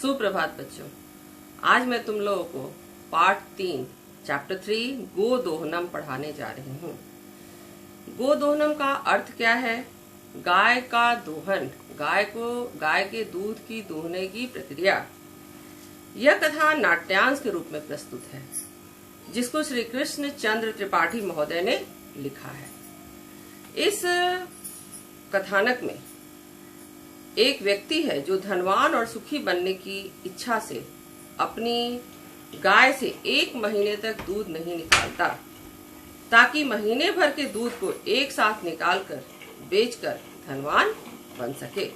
सुप्रभात बच्चों। आज मैं तुम लोगों को पार्ट 3 चैप्टर 3 गोदोहनम पढ़ाने जा रही हूँ। गोदोहनम का अर्थ क्या है? गाय का दोहन, गाय के दूध की दूहने की प्रक्रिया। यह कथा नाट्यांश के रूप में प्रस्तुत है, जिसको श्री कृष्ण चंद्र त्रिपाठी महोदय ने लिखा है। इस कथानक में एक व्यक्ति है जो धनवान और सुखी बनने की इच्छा से अपनी गाय से 1 महीने तक दूध नहीं निकालता, ताकि महीने भर के दूध को एक साथ निकालकर बेचकर धनवान बन सके।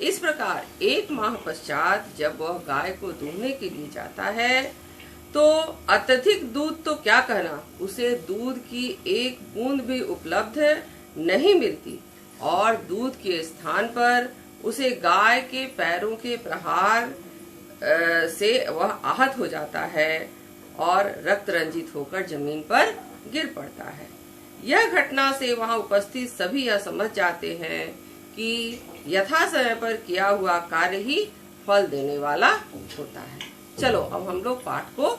इस प्रकार 1 माह पश्चात जब वह गाय को दूहने के लिए जाता है तो अत्यधिक दूध तो क्या कहना, उसे दूध की एक बूंद भी उपलब्ध नहीं मिलती और दूध के स्थान पर उसे गाय के पैरों के प्रहार से वह आहत हो जाता है और रक्त रंजित होकर जमीन पर गिर पड़ता है। यह घटना से वहां उपस्थित सभी यह समझ जाते हैं कि यथा समय पर किया हुआ कार्य ही फल देने वाला होता है। चलो अब हम लोग पाठ को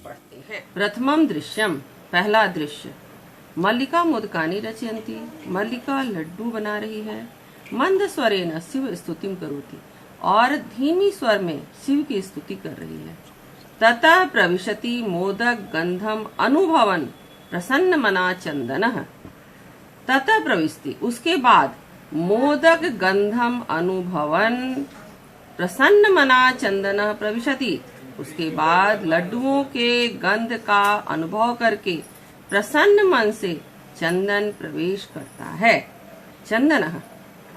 पढ़ते हैं। प्रथमम दृश्यम, पहला दृश्य। मल्लिका मोदकानी रचयन्ति, मल्लिका लड्डू बना रही है। मंद स्वरेण शिव स्तुतिम करोति, और धीमी स्वर में शिव की स्तुति कर रही है। ततः प्रविशति मोदक गंधम अनुभवन प्रसन्न मना चंदनः। ततः प्रविष्टि, उसके बाद मोदक गंधम अनुभवन प्रसन्न मना चंदनः प्रविशति, उसके बाद लड्डुओं के गंध का अनुभव करके प्रसन्न मन से चंदन प्रवेश करता है। चंदनः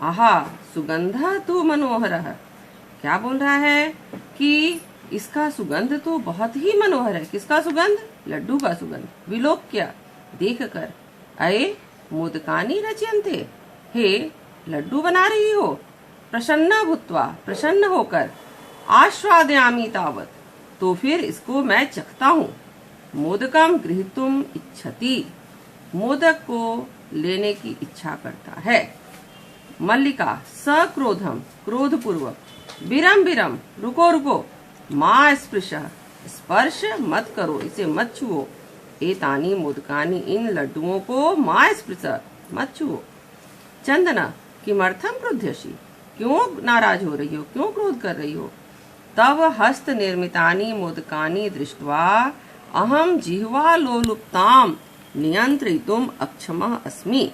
आहा सुगंधा तो मनोहर है। क्या बोल रहा है कि इसका सुगंध तो बहुत ही मनोहर है। किसका सुगंध? लड्डू का सुगंध। विलोक्य, देख कर, अये मोदकानी रचयन्ते, हे लड्डू बना रही हो। प्रसन्ना भूत्वा, प्रसन्न होकर, आस्वादयामि तावत, तो फिर इसको मैं चखता हूँ। मोदकम गृहीतुम इच्छति, मोदक को लेने की इच्छा करता है। मल्लिका सक्रोधम, क्रोध पूर्वक, विरम विरम, रुको रुको, माँ स्पृश, स्पर्श मत करो, इसे मत छुओ। एतानी मोदकानी, इन लड्डुओं को माँ स्पृश, मत छुओ। चंदना किमर्थम क्रुध्यसि, क्यों नाराज हो रही हो, क्यों क्रोध कर रही हो? तव हस्त निर्मितानि मोदकानि दृष्ट्वा अहम जिह्वा लोलुप्ताम नियंत्रितुम अक्षमः अस्मि।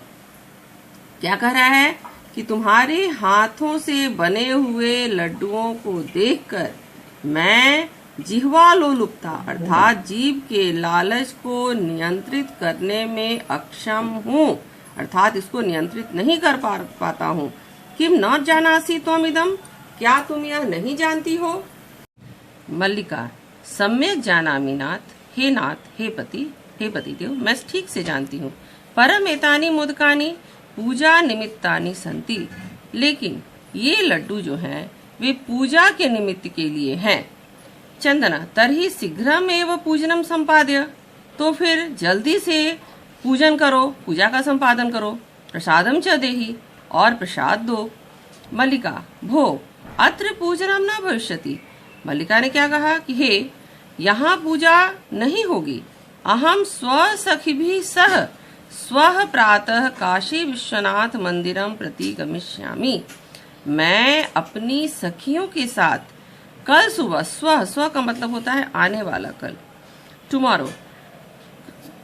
क्या कह रहा है कि तुम्हारे हाथों से बने हुए लड्डुओं को देखकर मैं जिह्वा लोलुप्ता अर्थात जीभ के लालच को नियंत्रित करने में अक्षम हूँ, अर्थात इसको नियंत्रित नहीं कर पाता हूँ। किम न जानासि त्वमिदं, क्या तुम यह नहीं जानती हो? मल्लिका सम्यक जानामि नाथ, हे नाथ, हे पति देव, मैं ठीक से जानती हूँ। परम एतानि मोदकानि पूजा निमित्तानि संति, लेकिन ये लड्डू जो हैं वे पूजा के निमित्त के लिए हैं। चंदना तर्हि शीघ्रम एव पूजनम संपाद्य, तो फिर जल्दी से पूजन करो, पूजा का संपादन करो। प्रसादम च देहि, और प्रसाद दो। मल्लिका भो अत्र पूजनम न भविष्यति, मल्लिका ने क्या कहा कि हे यहाँ पूजा नहीं होगी। अहम स्वसखिभिः सह स्वः प्रातः काशी विश्वनाथ मंदिरम प्रति गमिष्यामि, मैं अपनी सखियों के साथ कल सुबह, स्व का मतलब होता है आने वाला कल, टुमारो,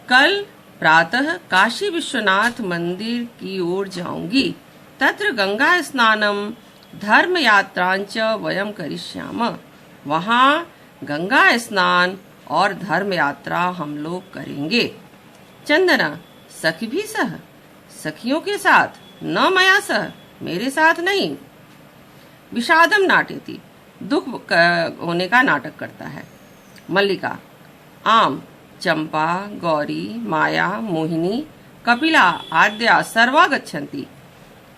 कल प्रातः काशी विश्वनाथ मंदिर की ओर जाऊंगी। तत्र गंगा स्नानम धर्म यात्रांच वयम करिष्याम, वहाँ गंगा स्नान और धर्म यात्रा हम लोग करेंगे। चंदना सखी भी सह, सखियों के साथ, न मया सह, मेरे साथ नहीं। विषादम नाट्यति, दुख होने का नाटक करता है। मल्लिका आम चंपा गौरी माया मोहिनी कपिला आद्या सर्वा गच्छन्ति,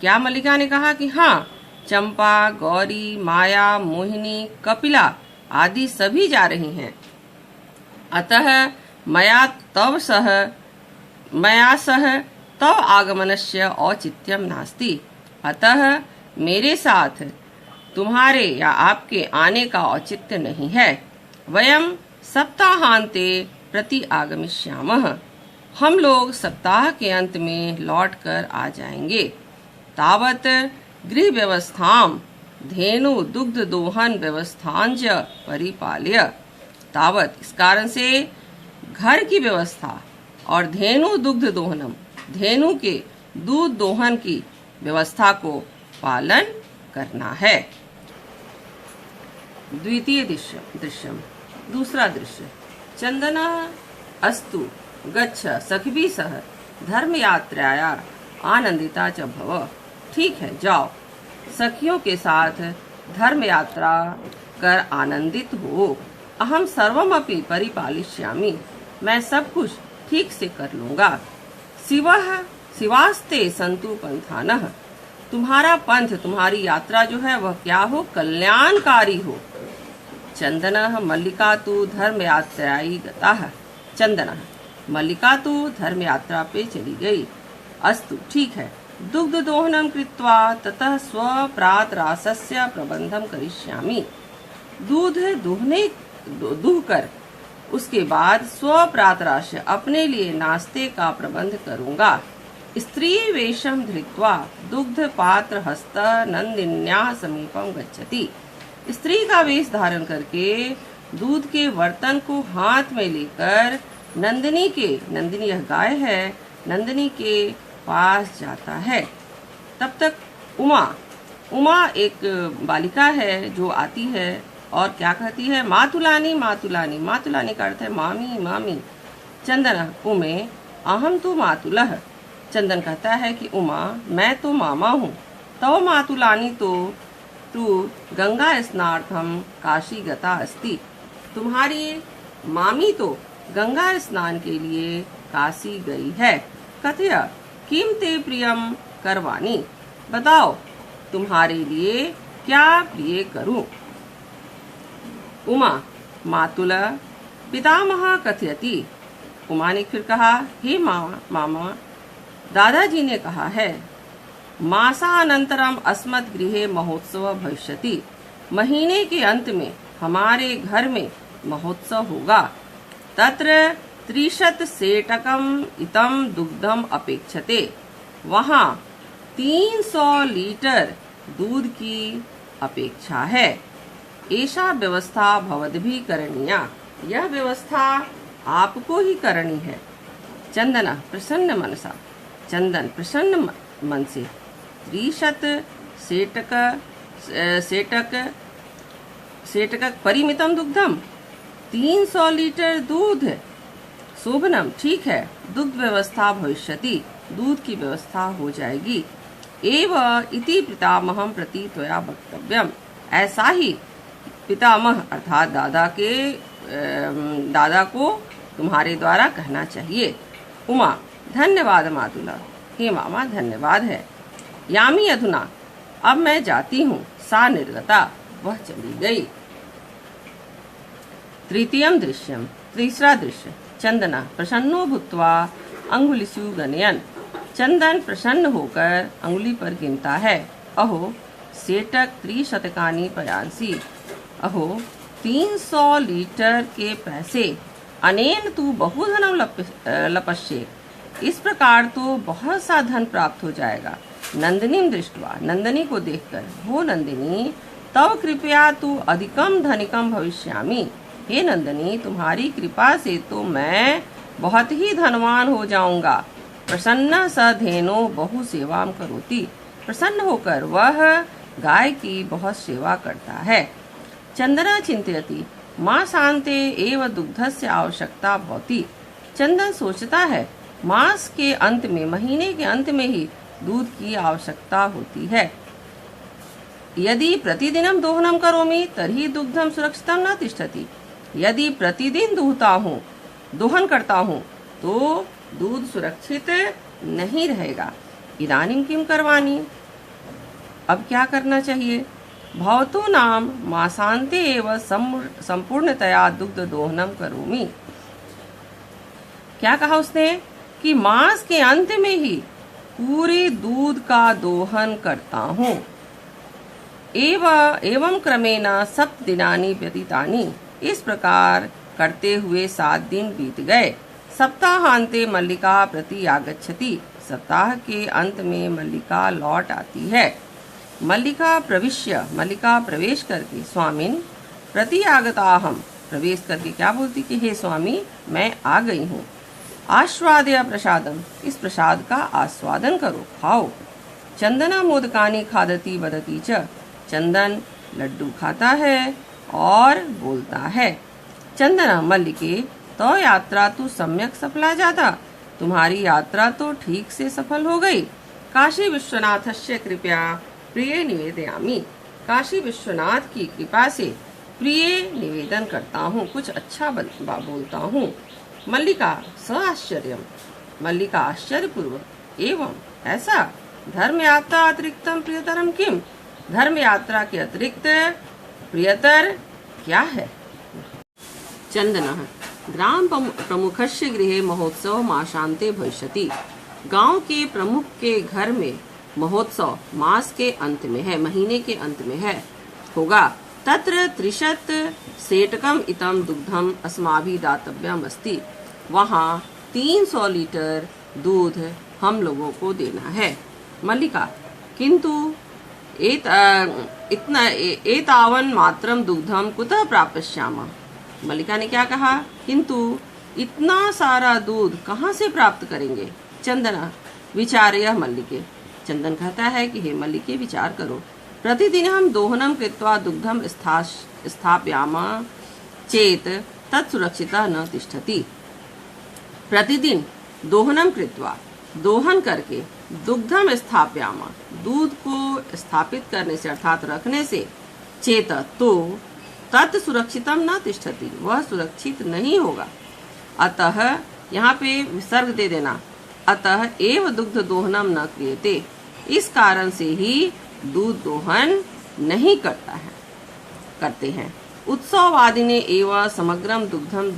क्या मल्लिका ने कहा कि हाँ चंपा गौरी माया मोहिनी कपिला आदि सभी जा रही हैं। अतः मया सह तव आगमनस्य औचित्यम नास्ति, अतः मेरे साथ तुम्हारे या आपके आने का औचित्य नहीं है। वयम सप्ताहांते प्रति आगमिष्यामः। हम लोग सप्ताह के अंत में लौट कर आ जाएंगे। तावत गृह व्यवस्थाम धेनु दुग्ध दोहन व्यवस्थांच परिपाल्य। तावत इस कारण से घर की व्यवस्था और धेनु दुग्ध दोहनम धेनु के दूध दोहन की व्यवस्था को पालन करना है। द्वितीय दृश्यम दूसरा दृश्य। चंदना अस्तु गच्छ सखिभिः सह धर्म यात्राया आनंदिता च भव। ठीक है, जाओ, सखियों के साथ धर्म यात्रा कर आनंदित हो। अहम सर्वमपि परिपालिष्यामि। मैं सब कुछ ठीक से कर लूंगा। शिवास्ते संतु पंथानः। तुम्हारा पंथ, तुम्हारी यात्रा जो है वह क्या हो? कल्याणकारी हो। चंदनः मल्लिका तु धर्म यात्राई गताः। चंदनः मल्लिका तो धर्म यात्रा पे चली गई। अस्तु ठीक है, दुग्ध दोहनम कृत्वा ततः स्वप्रातरासस्य प्रबंधम करिष्यामि। दूध दूहकर उसके बाद स्वप्रातराश अपने लिए नाश्ते का प्रबंध करूंगा। स्त्री वेशम धृत्वा दुग्ध पात्र हस्त नंदिन्या समीपम गच्छति। स्त्री का वेश धारण करके दूध के बर्तन को हाथ में लेकर नंदिनी यह गाय है, नंदिनी के पास जाता है। तब तक उमा एक बालिका है जो आती है और क्या कहती है? मातुलानी मातुलानी। मातुलानी का अर्थ है मामी मामी। चंदन उमे अहम तो मातुलः। चंदन कहता है कि उमा, मैं तो मामा हूँ। तव मातुलानी तो तू गंगा स्नार्थम काशी गता अस्ति। तुम्हारी मामी तो गंगा स्नान के लिए काशी गई है। कथय किम ते प्रियम करवानी। बताओ तुम्हारे लिए क्या प्रिय करूं। उमा मातुल पितामह कथयति। उमा ने फिर कहा, हे मामा, दादाजी ने कहा है, मासानंतरम अस्मत् गृहे महोत्सव भविष्यति। महीने के अंत में हमारे घर में महोत्सव होगा। तत्र 30 सेटकम इतम दुग्धम अपेक्षते। वहाँ 300 लीटर दूध की अपेक्षा है। ऐसा व्यवस्था भवद्भिः करणीया। यह व्यवस्था आपको ही करनी है। चंदन प्रसन्न मनसा। चंदन प्रसन्न मन से 30 सेटक परिमितम दुग्धम 300 लीटर दूध। शोभनम ठीक है, दुग्ध व्यवस्था भविष्यति। दूध की व्यवस्था हो जाएगी। एव इति पितामहं प्रति त्वया वक्तव्यम। ऐसा ही पितामह अर्थात दादा को तुम्हारे द्वारा कहना चाहिए। उमा धन्यवाद मातुला। हे मामा धन्यवाद है। यामी अधुना अब मैं जाती हूँ। सा निर्गता वह चली गई। तृतीयम दृश्यम तीसरा दृश्य। चंदना प्रसन्नो भूत्वा अंगुलिषु गणयन्। चंदन प्रसन्न होकर अंगुली पर गिनता है। अहो सेटक 30 पयांसी। अहो 300 लीटर के पैसे। अनेन तू बहुधनम लपश्ये। इस प्रकार तो बहुत सा धन प्राप्त हो जाएगा। नंदिनी दृष्टवा नंदिनी को देखकर, हो नंदिनी तव कृपया तू अधिकम धनिकम भविष्यामि। हे नंदिनी तुम्हारी कृपा से तो मैं बहुत ही धनवान हो जाऊंगा। प्रसन्न स धेनो बहु सेवाम करोति। प्रसन्न होकर वह गाय की बहुत सेवा करता है। चंदना चिंतयति माँ शांते एव दुग्धस्य आवश्यकता भवति। चंदन सोचता है मास के अंत में, महीने के अंत में ही दूध की आवश्यकता होती है। यदि प्रतिदिनम दोहनम करोमि तर्हि दुग्धम सुरक्षितम न तिष्ठति। यदि प्रतिदिन दोहन करता हूँ तो दूध सुरक्षित नहीं रहेगा। इदानीं किम करवानी। अब क्या करना चाहिए। भवतो नाम मासान्ते एव संपूर्णतया दुग्ध दोहनम करोमि। क्या कहा उसने कि मास के अंत में ही पूरे दूध का दोहन करता हूँ। एवं क्रमेण 7 दिनानि व्यतीतानि। इस प्रकार करते हुए 7 दिन बीत गए। सप्ताहांते मल्लिका प्रति आगच्छति। सप्ताह के अंत में मल्लिका लौट आती है। मल्लिका प्रवेश करके स्वामिन प्रति आगताहम। प्रवेश करके क्या बोलती कि हे स्वामी मैं आ गई हूँ। आस्वादय प्रसादम। इस प्रसाद का आस्वादन करो, खाओ। चंदना मोदकानि खादती वदती च। चंदन लड्डू खाता है और बोलता है। चंदना मल्लिके तो यात्रा तू सम्यक सफला जाता। तुम्हारी यात्रा तो ठीक से सफल हो गई। काशी विश्वनाथस्य कृपया प्रिय निवेदयामि। काशी विश्वनाथ की कृपा से प्रिय निवेदन करता हूँ, कुछ अच्छा बोलता हूँ। मल्लिका स आश्चर्यम। मल्लिका आश्चर्यपूर्वक एवं ऐसा। धर्म यात्रा अतिरिक्तम प्रियतरम किम। धर्म यात्रा के अतिरिक्त प्रियतर क्या है। चंदनः ग्राम प्रमुखस्य गृहे महोत्सव मासान्ते भविष्यति। गांव के प्रमुख के घर में महोत्सव मास के अंत में है, महीने के अंत में है, होगा। तत्र 30 सेटकम इतम दुग्धम अस्माभि दातव्यम अस्ति। वहाँ 300 लीटर दूध हम लोगों को देना है। मल्लिका किंतु एतावन मात्रम दुग्धम कुतः प्राप्स्यामः। मल्लिका ने क्या कहा, किंतु इतना सारा दूध कहाँ से प्राप्त करेंगे। चंदना विचार्य मल्लिके। चंदन कहता है कि हे मल्लिके विचार करो। प्रतिदिन हम दोहनम कृत्वा दुग्धम स्थापयामः चेत तत्सुरक्षिता न तिष्ठति। प्रतिदिन दोहनम कृत्वा, दोहन करके, दुग्धम स्थापयामः, दूध को स्थापित करने से अर्थात रखने से, चेत तो तत् सुरक्षितम न तिष्ठति, वह सुरक्षित नहीं होगा। अतः यहाँ पे विसर्ग दे देना, अतः एव दुग्ध दोहनम न क्रियते। इस कारण से ही दूध दोहन नहीं करते हैं। उत्सव आदि ने एवं समग्रम दुग्धम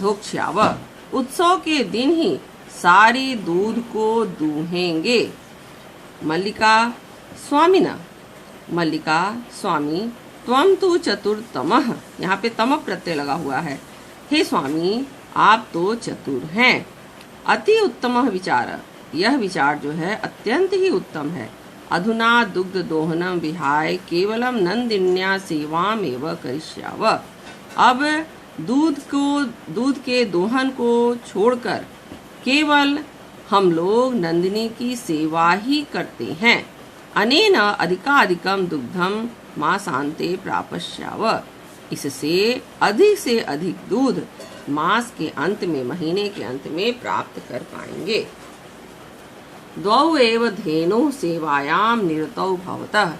धोक्ष्याव। उत्सव के दिन ही सारी दूध को दूहेंगे। मल्लिका स्वामिना। मल्लिका स्वामी त्वम तु चतुर्तमः। यहाँ पे तम प्रत्यय लगा हुआ है। हे स्वामी आप तो चतुर हैं। अति उत्तम विचार। यह विचार जो है अत्यंत ही उत्तम है। अधुना दुग्ध दोहनम विहाय केवलम नंदिन्या सेवाम एव करिष्याव। अब दूध के दोहन को छोड़कर केवल हम लोग नंदिनी की सेवा ही करते हैं। अनेन अधिकाधिकम दुग्धम मासान्ते प्राप्स्याव। इससे अधिक से अधिक दूध मास के अंत में, महीने के अंत में प्राप्त कर पाएंगे। द्वौ एव धेनु सेवायाम निरतौ भवतः।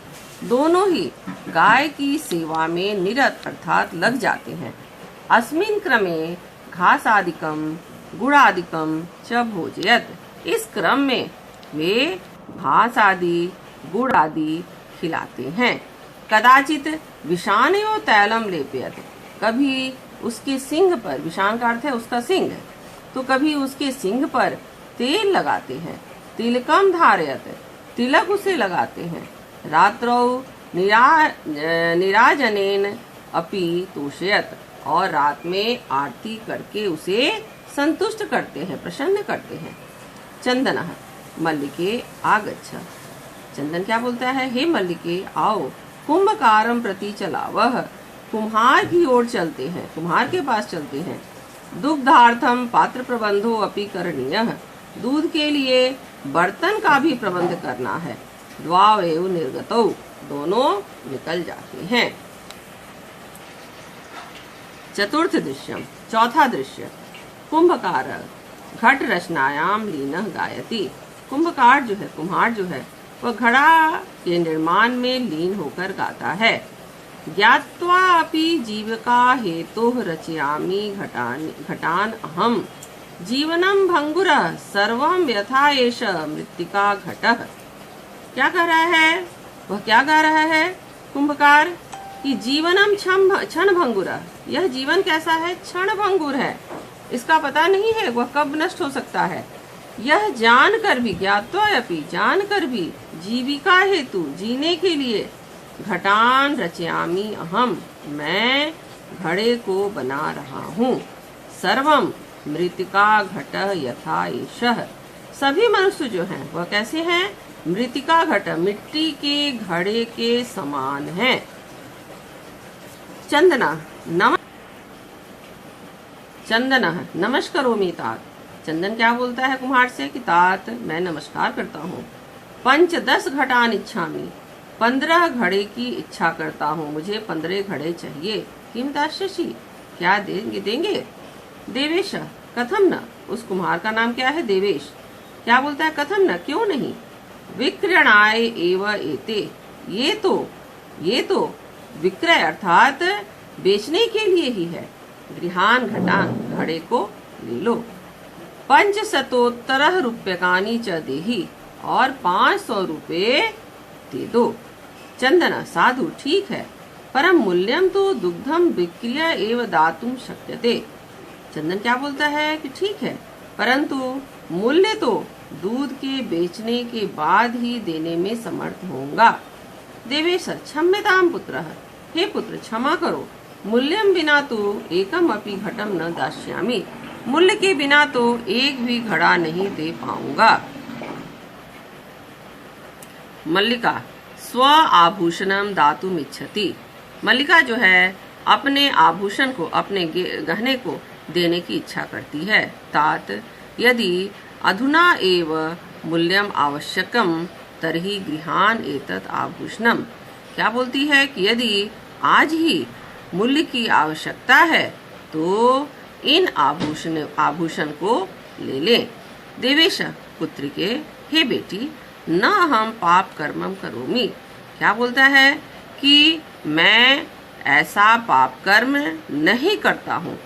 दोनों ही गाय की सेवा में निरत अर्थात लग जाते हैं। अस्मिन् क्रमे घासादिकम गुड़ादिकम च भोजयत। इस क्रम में वे घास आदि गुड़ आदि खिलाते हैं। कदाचित विषाणयो तैलम लेपयत। कभी उसके सिंग पर, विषाण का अर्थ है उसका सिंग, तो कभी उसके सिंग पर तेल लगाते हैं। तिलकम धारयत। तिलक उसे लगाते हैं। रात्रौ निराजनेन अपि तोषयत। और रात में आरती करके उसे संतुष्ट करते हैं, प्रसन्न करते हैं। चंदनः मल्लिके आगच्छ। चंदन क्या बोलता है, हे मल्लिके आओ। कुंभकारम प्रति चलावह। कुम्हार की ओर चलते हैं, कुम्हार के पास चलते हैं। दुग्धार्थम पात्र प्रबंधो अपि करणीयः। दूध के लिए बर्तन का भी प्रबंध करना है। द्वाव एव निर्गतौ। दोनों निकल जाते हैं। चतुर्थ दृश्यम। चौथा दृश्य। कुंभकार घट रचनायाम लीनः गायति। कुंभकार जो है, कुम्हार जो है, वह घड़ा के निर्माण में लीन होकर गाता है। ज्ञात्वा अपि जीविका हेतोः रचयामि घटान अहम्। जीवनम भंगुरः सर्वं यथा एष मृत्तिका घटः। क्या कह रहा है, वह क्या गा रहा है कुंभकार कि जीवनम क्षण भंगुरः। यह जीवन कैसा है, क्षण भंगुर है, इसका पता नहीं है वह कब नष्ट हो सकता है। यह जानकर भी, ज्ञात्वा अपि जानकर भी, जीविका हेतु जीने के लिए, घटान रचयामि अहम, मैं घड़े को बना रहा हूँ। सर्वम मृतिका घट यथा एषः, सभी मनुष्य जो हैं वह कैसे हैं? मृतिका घट, मिट्टी के घड़े के समान हैं। चंदना नमस्करोमि तात, चंदन क्या बोलता है कुम्हार से कि तात मैं नमस्कार करता हूँ। 15 घटान इच्छामि, 15 घड़े की इच्छा करता हूँ, मुझे 15 घड़े चाहिए। किम दास्यसि, क्या देंगे? देवेश कथम न, उस कुम्हार का नाम क्या है? देवेश। क्या बोलता है? कथम न, क्यों नहीं। विक्रयणाय एव एते, ये तो विक्रय अर्थात बेचने के लिए ही है। गृहान घटान, घड़े को ले लो। 500 रूप्यकाणि च देहि, और 500 रुपए दे दो। चंदन साधु ठीक है, परम मूल्यम तो दुग्धम विक्रिय एव दातुम शक्यते। चंदन क्या बोलता है कि ठीक है, परंतु मूल्य तो दूध के बेचने के बाद ही देने में समर्थ होऊंगा। देवेश क्षम्यताम पुत्र, हे पुत्र क्षमा करो। मूल्यम बिना तो एकम अपि घटम न दास्यामि, मूल्य के बिना तो एक भी घड़ा नहीं दे पाऊंगा। मल्लिका स्व आभूषणम दातुम इच्छति, मल्लिका जो है अपने आभूषण को, अपने गहने को देने की इच्छा करती है। तात यदि अधुना एव मूल्यम आवश्यकम तर्हि गृहान एतत् आभूषणम, क्या बोलती है कि यदि आज ही मूल्य की आवश्यकता है तो इन आभूषण को ले ले। देवेश पुत्री के, हे बेटी न हम पाप कर्मम करोमि, क्या बोलता है कि मैं ऐसा पाप कर्म नहीं करता हूँ।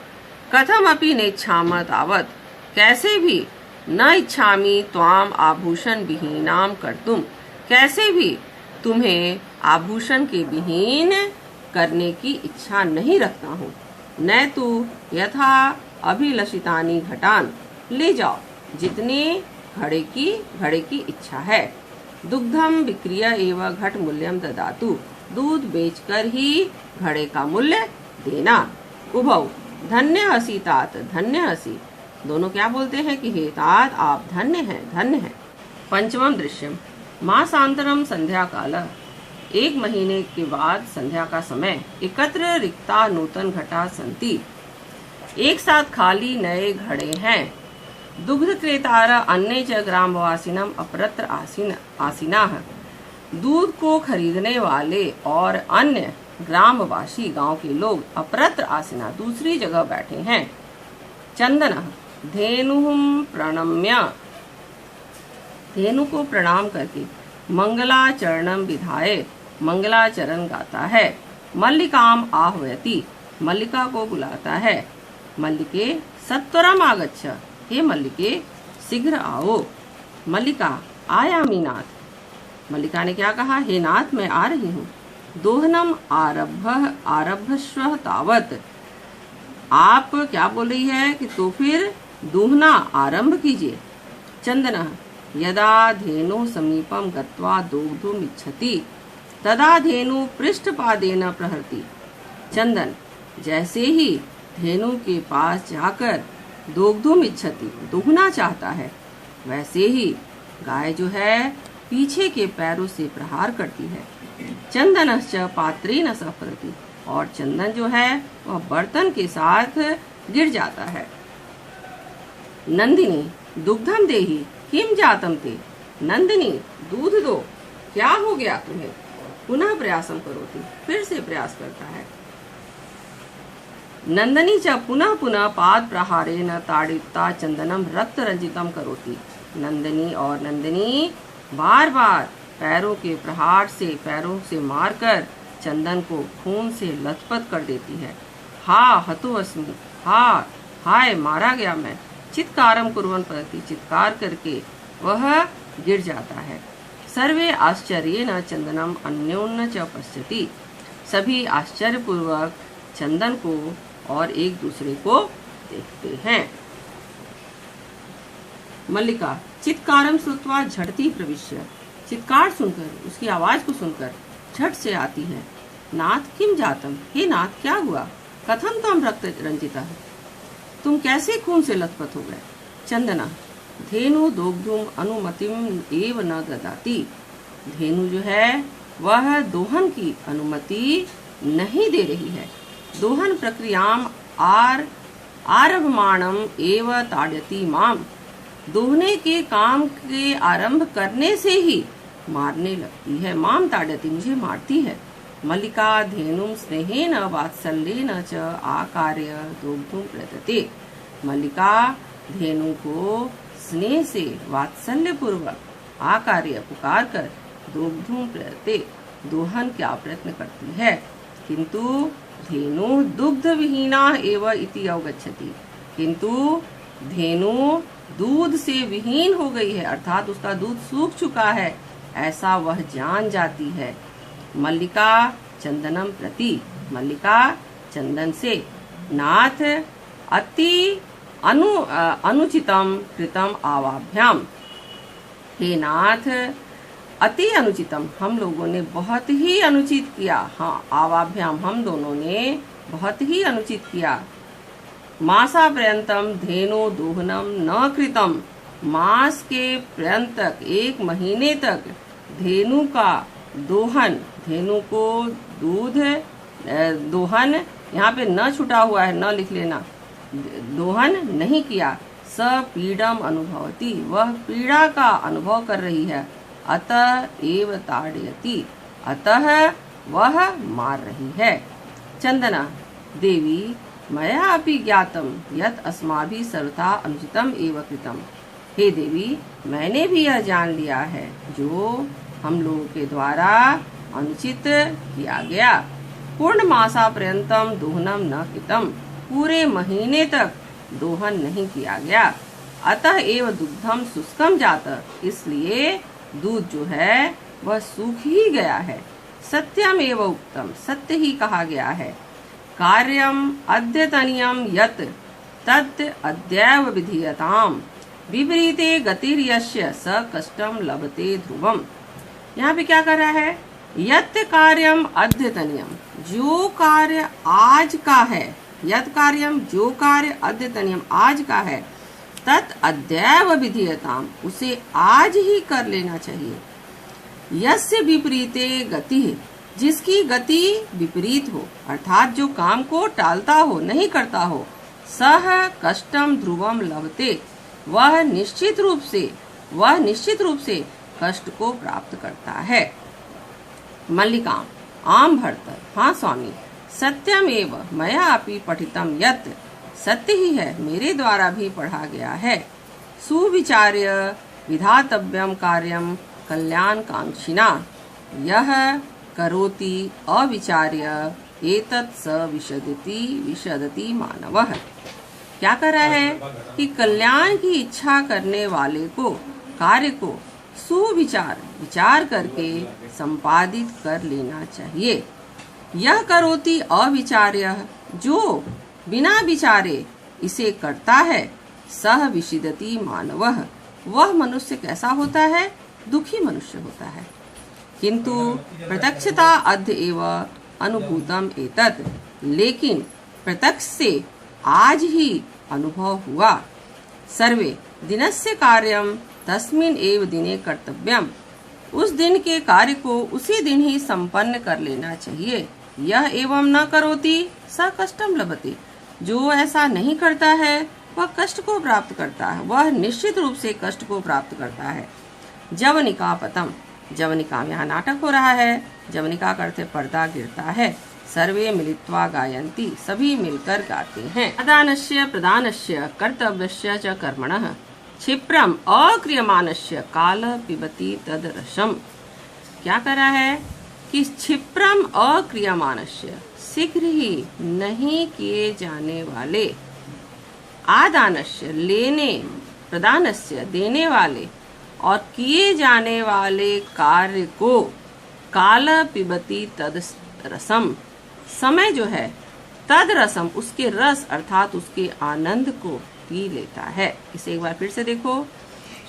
कथम अपि नेच्छाम तावत, कैसे भी न इच्छामि त्वाम आभूषण विहीनाम कर्तुम, कैसे भी तुम्हें आभूषण के विहीन करने की इच्छा नहीं रखता हूँ। न तू यथा अभिलषितानि घटान, ले जाओ जितने घड़े की इच्छा है। दुग्धम विक्रिय एवं घट मूल्यम ददातु, दूध बेचकर ही घड़े का मूल्य देना। उभौ धन्य हसी तात, धन्य हसी, दोनों क्या बोलते हैं कि हे तात आप धन्य हैं, धन्य हैं। पंचमम दृश्यम मासांतरम संध्या काल, 1 महीने के बाद संध्या का समय। एकत्र रिक्ता नूतन घटा संति, एक साथ खाली नए घड़े हैं। दुग्ध क्रेतार अन्य च ग्रामवासिनम अपरत्र आसीनाः, दूध को खरीदने वाले और अन्य ग्रामवासी गांव के लोग अपरत्र आसीना दूसरी जगह बैठे हैं। चंदन धेनुहुम प्रणम्य, धेनु को प्रणाम करके मंगलाचरणम विधाय मंगलाचरण गाता है। मल्लिकाम आह्वयति, मल्लिका को बुलाता है। मल्लिके सत्वरम आगच्छ, हे मल्लिके शीघ्र आओ। मल्लिका आयामि नाथ, मल्लिका ने क्या कहा? हे नाथ मैं आ रही हूँ। दोहनम आरभ्यश्व तावत, आप क्या बोल रही है कि तो फिर दूहना आरंभ कीजिए। चंदन यदा धेनु समीपम गत्वा दोग्धुम इच्छति तदा धेनु पृष्ठपादेन प्रहरति। चंदन जैसे ही धेनु के पास जाकर दोग्धुम इच्छति दुहना चाहता है, वैसे ही गाय जो है पीछे के पैरों से प्रहार करती है। चंदनश्च पात्रेण सफरति, और चंदन जो है वह बर्तन के साथ गिर जाता है। नंदिनी दुग्धम देहि किम जातम ते, नंदिनी दूध दो, क्या हो गया तुम्हें? पुनः प्रयासम करोति, फिर से प्रयास करता है। नंदनी च पुनः पुनः पाद प्रहारेण ताड़िता चंदनम रक्त रंजितम करोति। नंदिनी बार बार पैरों के प्रहार से, पैरों से मारकर चंदन को खून से लथपथ कर देती है। हा हतो अस्मि, हा हाय मारा गया मैं। चित्कारम कुर्वन् पतति, चित्कार करके वह गिर जाता है। सर्वे आश्चर्येण चंदनम अन्योन्य च पश्यति, सभी आश्चर्यपूर्वक चंदन को और एक दूसरे को देखते हैं। मल्लिका चित्कारम श्रुत्वा झटति प्रविश्य, चित्कार सुनकर, उसकी आवाज को सुनकर झट से आती है। नाथ किम जातम, हे नाथ क्या हुआ? कथम तम रक्त रंजिता, तुम कैसे खून से लथपथ हो गए? चंदना, धेनु दोग्धुम अनुमतिम एव न ददाति, धेनु जो है वह दोहन की अनुमति नहीं दे रही है। दोहन प्रक्रियाम आरभमाणम एव ताड़यति माम, दोहने के काम के आरंभ करने से ही मारने लगती है। माम ताड़यति, मुझे मारती है। मल्लिका धेनुम स्नेहेन वात्सल्येन च आकार्य दोग्धुम प्रदते, मल्लिका धेनु को स्नेह से वात्सल्य पूर्वक आकार्य पुकार कर दोग्धुम प्रदते, दोहन का प्रयत्न करती है। किंतु धेनु दुग्ध विहीना एव इति अवगच्छति, किंतु धेनु दूध से विहीन हो गई है, अर्थात उसका दूध सूख चुका है, ऐसा वह जान जाती है। मल्लिका चंदनम प्रति, मल्लिका चंदन से। नाथ अति अनुचितम कृतम आवाभ्याम, हे नाथ अति अनुचितम, हम लोगों ने बहुत ही अनुचित किया। हाँ, आवाभ्याम, हम दोनों ने बहुत ही अनुचित किया। मासा पर्यंतम धेनु दोहनम न कृतम, मास के पर्यंत तक, एक महीने तक धेनु का दोहन, धेनु को दूध दोहन, यहाँ पे न छुटा हुआ है, न लिख लेना, दोहन नहीं किया। स पीड़म अनुभवती, वह पीड़ा का अनुभव कर रही है। अतः एव ताड़यति, अतः वह मार रही है। चंदना, देवी मया अपि ज्ञातम यत् अस्माभिः सर्वथा अनुचितम एव कृतम, हे देवी मैंने भी यह जान लिया है जो हम लोगों के द्वारा अनुचित किया गया। पूर्ण मासा पर्यंतम दोहनम न कृतम, पूरे महीने तक दोहन नहीं किया गया। अतः एव दुग्धम शुष्कम जात, इसलिए दूध जो है वह सूख ही गया है। सत्यम एव उक्तम, सत्य ही कहा गया है। कार्यम अद्यतनियम यत् तत् अद्यैव विधीयताम, विपरीते गतिर्यस्य स कष्टम लभते ध्रुवम। यहाँ पे क्या कर रहा है? यत् कार्यम अद्यतनियम, जो कार्य आज का है, यत् कार्यम जो कार्य अद्यतनियम आज का है, तत् अद्यैव विधीयताम, उसे आज ही कर लेना चाहिए। यस्य विपरीते गति, जिसकी गति विपरीत हो, अर्थात जो काम को टालता हो, नहीं करता हो, सह कष्टम ध्रुवम लभते, वह निश्चित रूप से कष्ट को प्राप्त करता है। मल्लिका, आम भर्तर, हाँ स्वामी, सत्यमेव मया अपि पठितम यत्, सत्य ही है, मेरे द्वारा भी पढ़ा गया है। सुविचार्य विधातव्यम कार्यम कल्याण कांक्षिना, यह करोति अविचार्य एतत् स विशदति मानवः। क्या कर रहा है कि कल्याण की इच्छा करने वाले को, कार्य को विचार करके संपादित कर लेना चाहिए। यह करोति अविचार्य, जो बिना विचारे इसे करता है, सह विषदति मानवः, वह मनुष्य कैसा होता है? दुखी मनुष्य होता है। किंतु प्रत्यक्षता अद्य एव अनुभूतम एतत्, लेकिन प्रत्यक्ष से आज ही अनुभव हुआ। सर्वे दिनस्य कार्यम तस्मिन् एव दिने कर्तव्यम, उस दिन के कार्य को उसी दिन ही संपन्न कर लेना चाहिए। यह एवं न करोति स कष्टम लभते, जो ऐसा नहीं करता है वह कष्ट को प्राप्त करता है, वह निश्चित रूप से कष्ट को प्राप्त करता है। जवनिका पतम, जवनिका, यहाँ नाटक हो रहा है, जवनिका करते पर्दा गिरता है। सर्वे मिलित्वा गायन्ति, सभी मिलकर गाते हैं। प्रदानस्य प्रदानस्य कर्तव्यस्य च कर्मणः क्षिप्रम अक्रियमाणस्य काल पिबति तद रसम। क्या कर रहा है कि क्षिप्रम अक्रियमाणस्य, शीघ्र ही नहीं किए जाने वाले, आदानस्य लेने, प्रदानस्य देने वाले, और किए जाने वाले कार्य को काल पिबति तद रसम, समय जो है, तद रसम, उसके रस अर्थात उसके आनंद को पी लेता है। इसे एक बार फिर से देखो।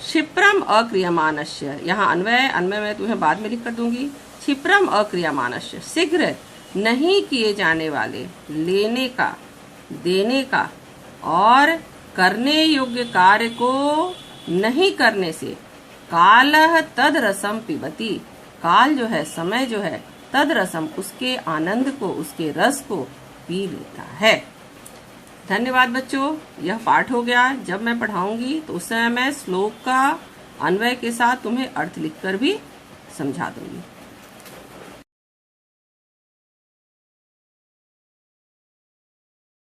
क्षिप्रम अक्रियमाणस्य, यहाँ अन्वय मैं तुम्हें बाद में लिख कर दूंगी। क्षिप्रम अक्रियमाणस्य, शीघ्र नहीं किए जाने वाले, लेने का, देने का और करने योग्य कार्य को नहीं करने से कालः तद रसम पिबती, काल जो है, समय जो है, तद रसम उसके आनंद को, उसके रस को पी लेता है। धन्यवाद बच्चों, यह पाठ हो गया। जब मैं पढ़ाऊंगी तो उस समय मैं श्लोक का अन्वय के साथ तुम्हें अर्थ लिखकर भी समझा दूंगी।